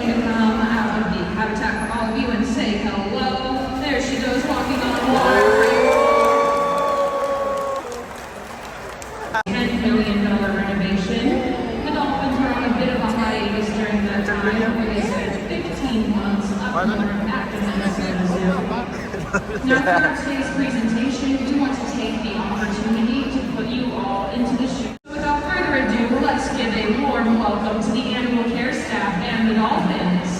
to come out of the habitat for all of you and say hello. There she goes, walking on water. $10 million renovation. The dolphins were on a bit of a hiatus during that time, where they spent 15 months up north at the Minnesota Zoo. Now for today's presentation, we want to take the opportunity to put you all into the shoe. Without further ado, let's give a warm welcome to the animal care staff and the dolphins.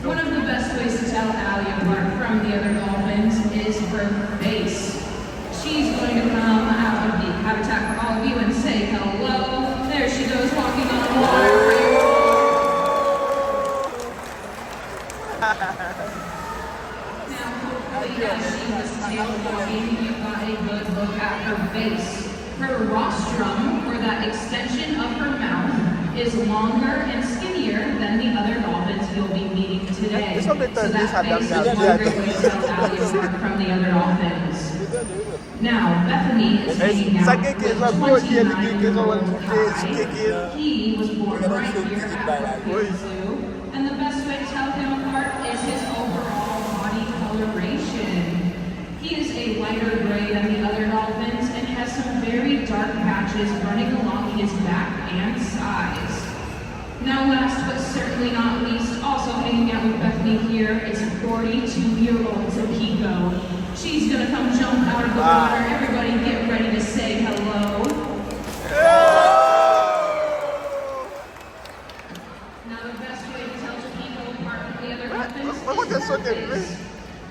One of the best ways to tell Allie apart from the other dolphins is her face. She's going to come out of the habitat for all of you and say hello. There she goes, walking on water. Now, hopefully, as she was tail walking, you got a good look at her face. Her rostrum, or that extension of her mouth, is longer and skinnier than the other dolphins you'll be meeting today. So that face is one great way to tell Allie apart from the other dolphins. Now, Bethany is hanging out with 29-year-old Kai. He was born right here at the Zoo, and the best way to tell him apart is his overall body coloration. He is a lighter gray than the other dolphins and has some very dark patches running along his back and sides. Now last but certainly not least, also hanging out with Bethany here is 42-year-old Topeko. She's gonna come jump out of the water. Everybody get ready to say hello. Now the best way to tell Topeko apart from the other dolphins is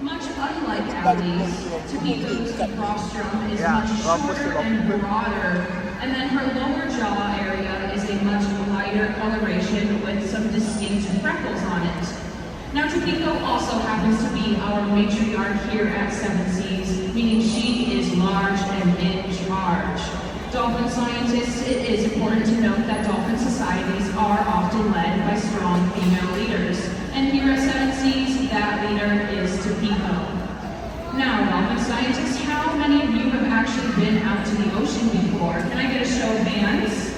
much unlike Allie's, Topeko's rostrum is much shorter and broader, and then her lower jaw area is a much lighter coloration with some distinct freckles on it. Now Topeko also happens to be our matriarch here at Seven Seas, meaning she is large and in charge. Dolphin scientists, it is important to note that dolphin societies are often led by strong female leaders. And here at Seven Seas, that leader is Topeko. Now, dolphin scientists, how many of you have actually been out to the ocean before? Can I get a show of hands?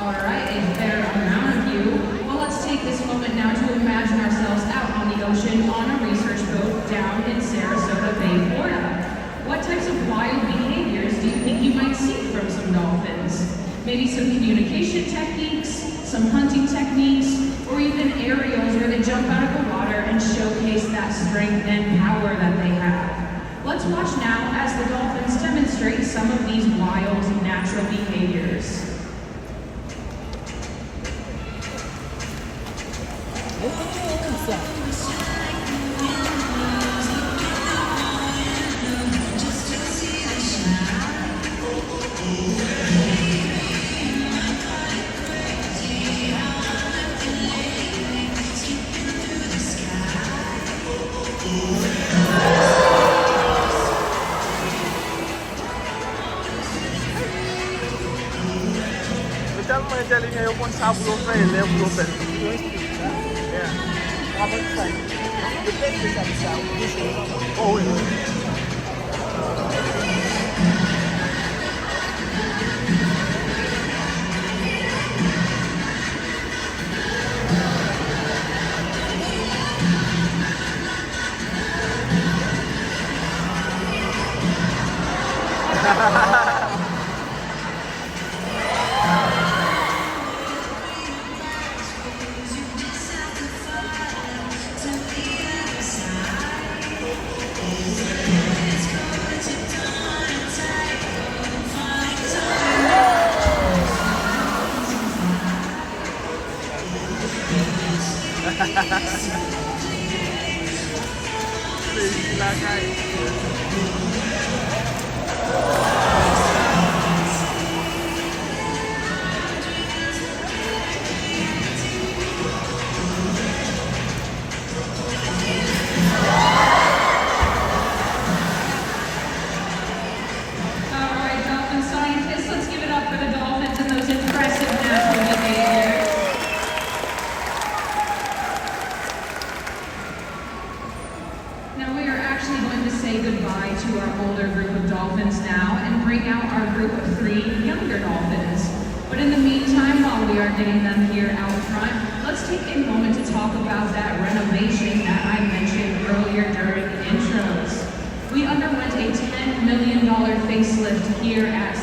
All right, a fair amount of you. Well, let's take this moment now to imagine ourselves out on the ocean on a research boat down in Sarasota Bay, Florida. What types of wild behaviors do you think you might see from some dolphins? Maybe some communication techniques, some hunting techniques, or even aerials where they jump out of the water and showcase that strength and power that they have. Let's watch now as the dolphins demonstrate some of these wild natural behaviors. Tell niya yung kung saan bulo pa ele bulo pa. Yeah. Habang sa depende sa oh, sila guys. Now we are actually going to say goodbye to our older group of dolphins now and bring out our group of 3 younger dolphins. But in the meantime, while we are getting them here out front, let's take a moment to talk about that renovation that I mentioned earlier during the intros. We underwent a $10 million facelift here at